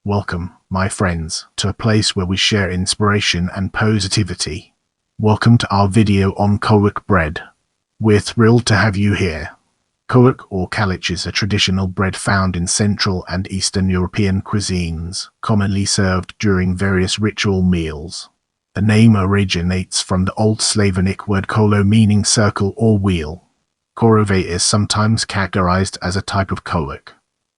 Welcome, my friends, to a place where we share inspiration and positivity. Welcome to our video on kolach bread. We're thrilled to have you here. Kolach or kalach is a traditional bread found in Central and Eastern European cuisines, commonly served during various ritual meals. The name originates from the Old Slavonic word kolo, meaning circle or wheel. Korovai is sometimes categorized as a type of kolach.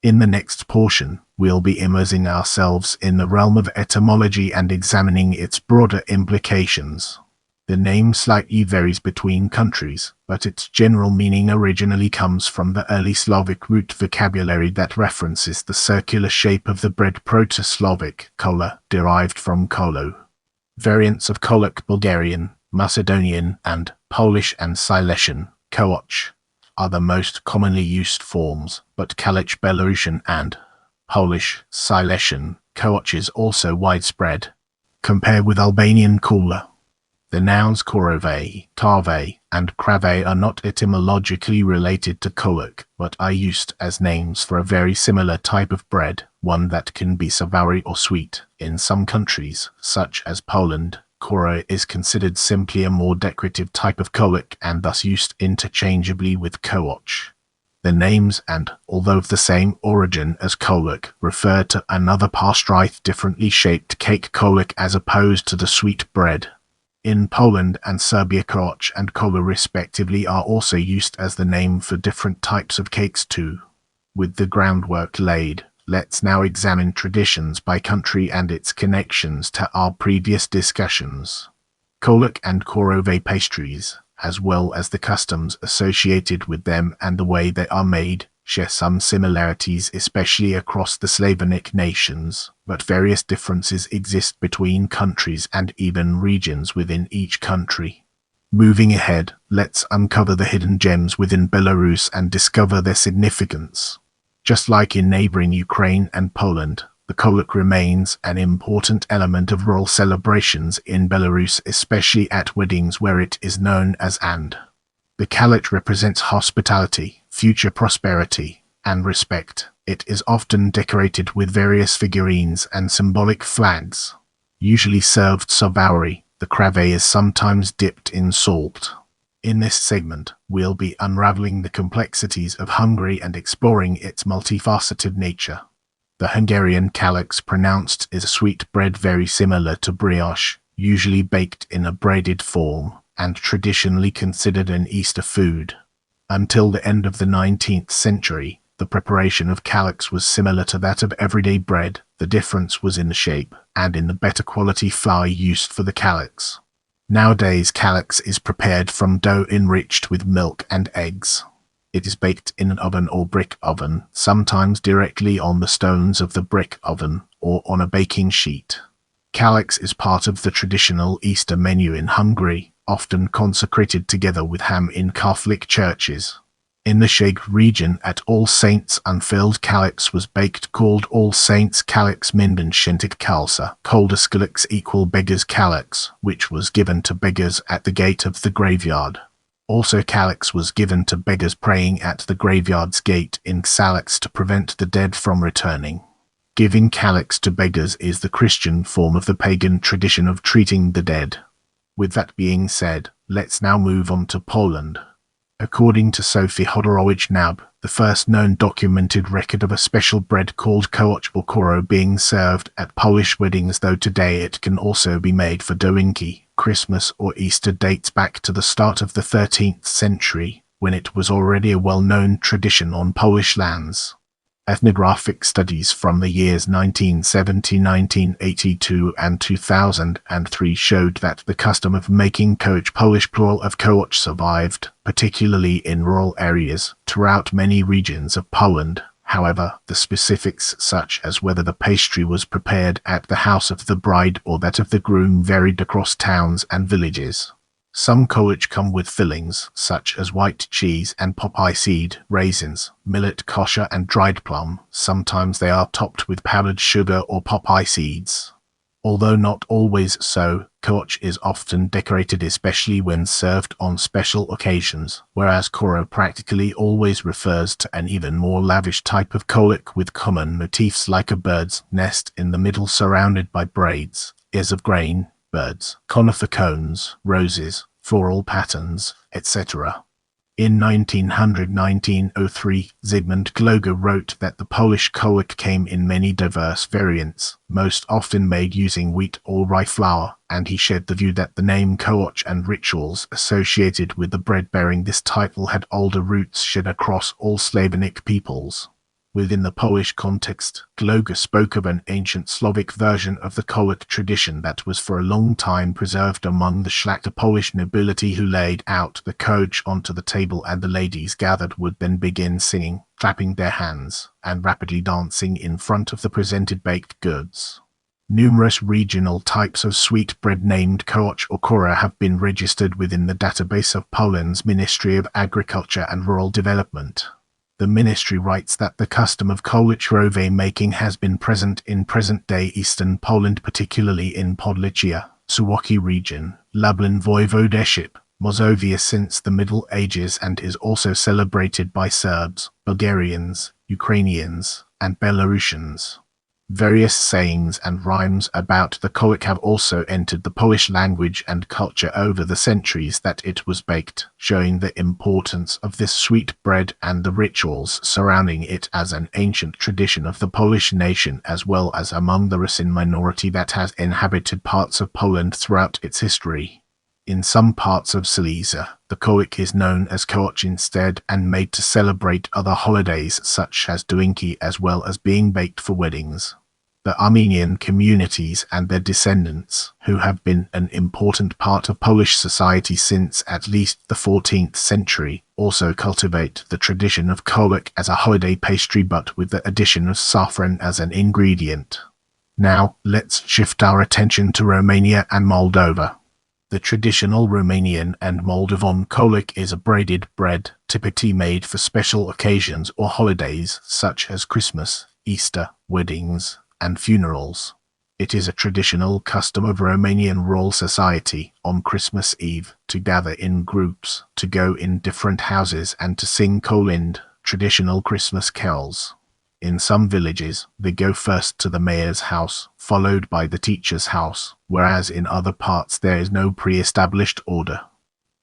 In the next portion, we'll be immersing ourselves in the realm of etymology and examining its broader implications. The name slightly varies between countries, but its general meaning originally comes from the early Slavic root vocabulary that references the circular shape of the bread. Proto-Slavic kola, derived from kolo. Variants of kolach, Bulgarian, Macedonian, and Polish and Silesian, kołach, are the most commonly used forms, but kalach, Belarusian, and Polish, Silesian, kołach is also widespread. Compare with Albanian kula. The nouns Korovai, Tarvai, and Kravai are not etymologically related to kolach, but are used as names for a very similar type of bread, one that can be savory or sweet. In some countries, such as Poland, koro is considered simply a more decorative type of kolach and thus used interchangeably with kołach. The names, and although of the same origin as kolach, refer to another pasteurized, differently shaped cake kolach as opposed to the sweet bread. In Poland and Serbia, kołach and kolo respectively are also used as the name for different types of cakes too. With the groundwork laid, let's now examine traditions by country and its connections to our previous discussions. Kolach and Korovai pastries, as well as the customs associated with them and the way they are made, share some similarities, especially across the Slavonic nations, but various differences exist between countries and even regions within each country. Moving ahead, let's uncover the hidden gems within Belarus and discover their significance. Just like in neighboring Ukraine and Poland, the kolach remains an important element of royal celebrations in Belarus, especially at weddings where it is known as and. The kalach represents hospitality, future prosperity, and respect. It is often decorated with various figurines and symbolic flags. Usually served savory, the kravai is sometimes dipped in salt. In this segment, we'll be unraveling the complexities of Hungary and exploring its multifaceted nature. The Hungarian kalach, pronounced, is a sweet bread very similar to brioche, usually baked in a braided form, and traditionally considered an Easter food. Until the end of the 19th century, the preparation of kalach was similar to that of everyday bread. The difference was in the shape and in the better quality flour used for the kalach. Nowadays, kalach is prepared from dough enriched with milk and eggs. It is baked in an oven or brick oven, sometimes directly on the stones of the brick oven or on a baking sheet. Kalach is part of the traditional Easter menu in Hungary, often consecrated together with ham in Catholic churches. In the Czech region at All Saints, unfilled kalach was baked, called All Saints kalach minden shentig kalsa, kalach equal beggar's kalach, which was given to beggars at the gate of the graveyard. Also, kalach was given to beggars praying at the graveyard's gate in Xalax to prevent the dead from returning. Giving kalach to beggars is the Christian form of the pagan tradition of treating the dead. With that being said, let's now move on to Poland. According to Sophie Hodorowicz-Nab, the first known documented record of a special bread called kołach or koro being served at Polish weddings, though today it can also be made for Doinki, Christmas or Easter, dates back to the start of the 13th century, when it was already a well-known tradition on Polish lands. Ethnographic studies from the years 1970, 1982, and 2003 showed that the custom of making kołach, Polish plural of kołach, survived, particularly in rural areas, throughout many regions of Poland. However, the specifics, such as whether the pastry was prepared at the house of the bride or that of the groom, varied across towns and villages. Some kołach come with fillings, such as white cheese and poppy seed, raisins, millet kosher, and dried plum. Sometimes they are topped with powdered sugar or poppy seeds. Although not always so, Kolach is often decorated, especially when served on special occasions, whereas kolo practically always refers to an even more lavish type of kolach with common motifs like a bird's nest in the middle surrounded by braids, ears of grain, birds, conifer cones, roses, floral patterns, etc. In 1903, Zygmunt Gloger wrote that the Polish kolach came in many diverse variants, most often made using wheat or rye flour, and he shared the view that the name kolach and rituals associated with the bread bearing this title had older roots shared across all Slavonic peoples. Within the Polish context, Gloger spoke of an ancient Slavic version of the kolach tradition that was for a long time preserved among the szlachta Polish nobility, who laid out the kolach onto the table, and the ladies gathered would then begin singing, clapping their hands, and rapidly dancing in front of the presented baked goods. Numerous regional types of sweet bread named kolach or kora have been registered within the database of Poland's Ministry of Agriculture and Rural Development. The ministry writes that the custom of Korovai making has been present in present-day eastern Poland, particularly in Podlychia, Suwałki region, Lublin Voivodeship, Mazovia since the Middle Ages, and is also celebrated by Serbs, Bulgarians, Ukrainians, and Belarusians. Various sayings and rhymes about the kolach have also entered the Polish language and culture over the centuries that it was baked, showing the importance of this sweet bread and the rituals surrounding it as an ancient tradition of the Polish nation, as well as among the Rusin minority that has inhabited parts of Poland throughout its history. In some parts of Silesia, the kolach is known as kolach instead and made to celebrate other holidays such as Doinki, as well as being baked for weddings. The Armenian communities and their descendants, who have been an important part of Polish society since at least the 14th century, also cultivate the tradition of kolach as a holiday pastry, but with the addition of saffron as an ingredient. Now, let's shift our attention to Romania and Moldova. The traditional Romanian and Moldovan kolach is a braided bread, typically made for special occasions or holidays such as Christmas, Easter, weddings, and funerals. It is a traditional custom of Romanian rural society on Christmas Eve to gather in groups, to go in different houses and to sing colind, traditional Christmas carols. In some villages, they go first to the mayor's house, followed by the teacher's house, whereas in other parts there is no pre-established order.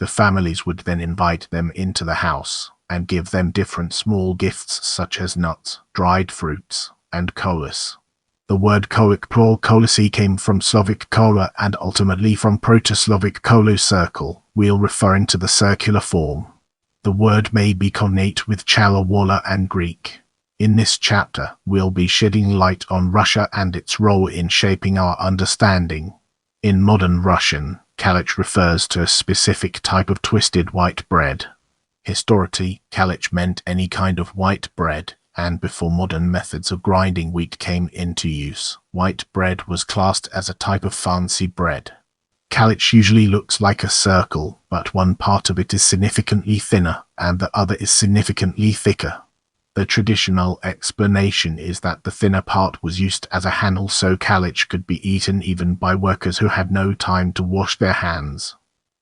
The families would then invite them into the house and give them different small gifts such as nuts, dried fruits, and kolos. The word kolach plural kolosy came from Slavic kola and ultimately from Proto-Slavic kolo circle, wheel referring to the circular form. The word may be cognate with chalawala and Greek. In this chapter, we'll be shedding light on Russia and its role in shaping our understanding. In modern Russian, kalach refers to a specific type of twisted white bread. Historically, kalach meant any kind of white bread, and before modern methods of grinding wheat came into use, white bread was classed as a type of fancy bread. Kalach usually looks like a circle, but one part of it is significantly thinner, and the other is significantly thicker. The traditional explanation is that the thinner part was used as a handle so kalach could be eaten even by workers who had no time to wash their hands.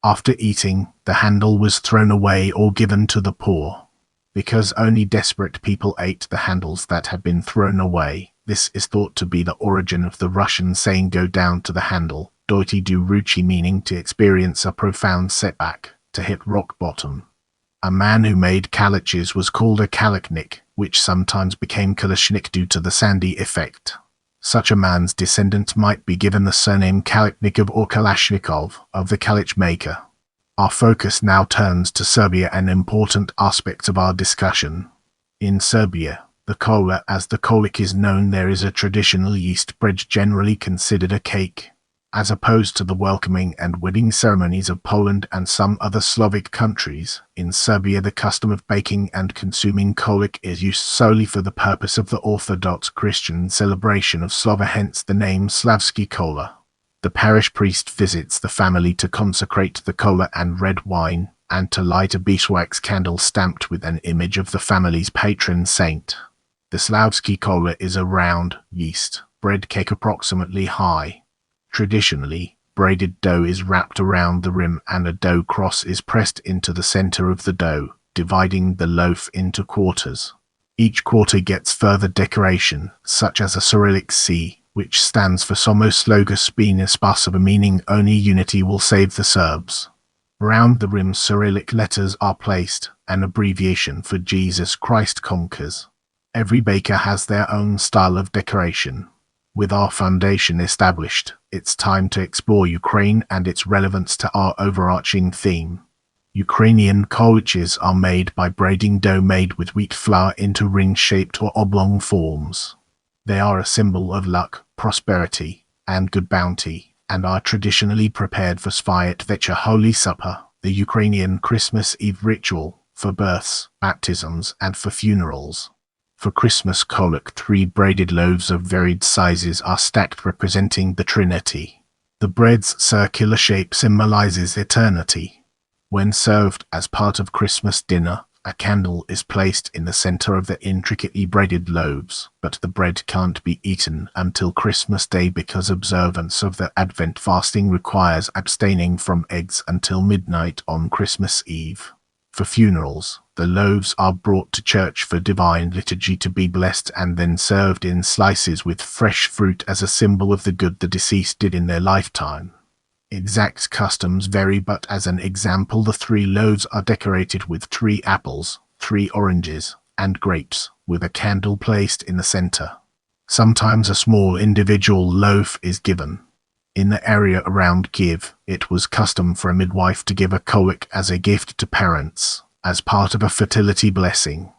After eating, the handle was thrown away or given to the poor. Because only desperate people ate the handles that had been thrown away, this is thought to be the origin of the Russian saying go down to the handle, dojty do ruchi, meaning to experience a profound setback, to hit rock bottom. A man who made kalachs was called a kalachnik, which sometimes became kalashnik due to the sandy effect. Such a man's descendant might be given the surname Kalachnikov or Kalashnikov of the kalach maker. Our focus now turns to Serbia, an important aspect of our discussion. In Serbia, the kola, as the kolach is known, there is a traditional yeast bread generally considered a cake. As opposed to the welcoming and wedding ceremonies of Poland and some other Slavic countries, in Serbia the custom of baking and consuming kolach is used solely for the purpose of the Orthodox Christian celebration of Slava, hence the name Slavski kola. The parish priest visits the family to consecrate the kola and red wine, and to light a beeswax candle stamped with an image of the family's patron saint. The Slavski kola is a round, yeast, bread cake approximately high. Traditionally, braided dough is wrapped around the rim and a dough cross is pressed into the center of the dough, dividing the loaf into quarters. Each quarter gets further decoration, such as a Cyrillic C, which stands for Somos Logos Spinas Pasaba, meaning only unity will save the Serbs. Around the rim Cyrillic letters are placed, an abbreviation for Jesus Christ Conquers. Every baker has their own style of decoration. With our foundation established, it's time to explore Ukraine and its relevance to our overarching theme. Ukrainian kolaches are made by braiding dough made with wheat flour into ring-shaped or oblong forms. They are a symbol of luck, prosperity, and good bounty, and are traditionally prepared for Sviat Vecher Holy Supper, the Ukrainian Christmas Eve ritual, for births, baptisms, and for funerals. For Christmas kolach, 3 braided loaves of varied sizes are stacked representing the Trinity. The bread's circular shape symbolizes eternity. When served as part of Christmas dinner, a candle is placed in the center of the intricately braided loaves, but the bread can't be eaten until Christmas Day because observance of the Advent fasting requires abstaining from eggs until midnight on Christmas Eve. For funerals, the loaves are brought to church for divine liturgy to be blessed and then served in slices with fresh fruit as a symbol of the good the deceased did in their lifetime. Exact customs vary, but as an example, the 3 loaves are decorated with 3 apples, 3 oranges, and grapes, with a candle placed in the center. Sometimes a small individual loaf is given. In the area around Kiev, it was custom for a midwife to give a kolach as a gift to parents, as part of a fertility blessing.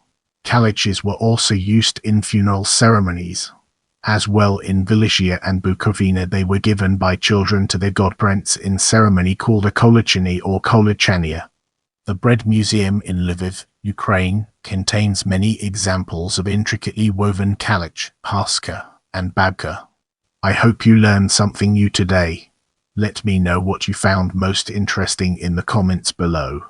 Kalaches were also used in funeral ceremonies. As well in Vilicia and Bukovina, they were given by children to their godparents in ceremony called a kolachiny or kolachania. The Bread Museum in Lviv, Ukraine, contains many examples of intricately woven kalach, paska, and babka. I hope you learned something new today. Let me know what you found most interesting in the comments below.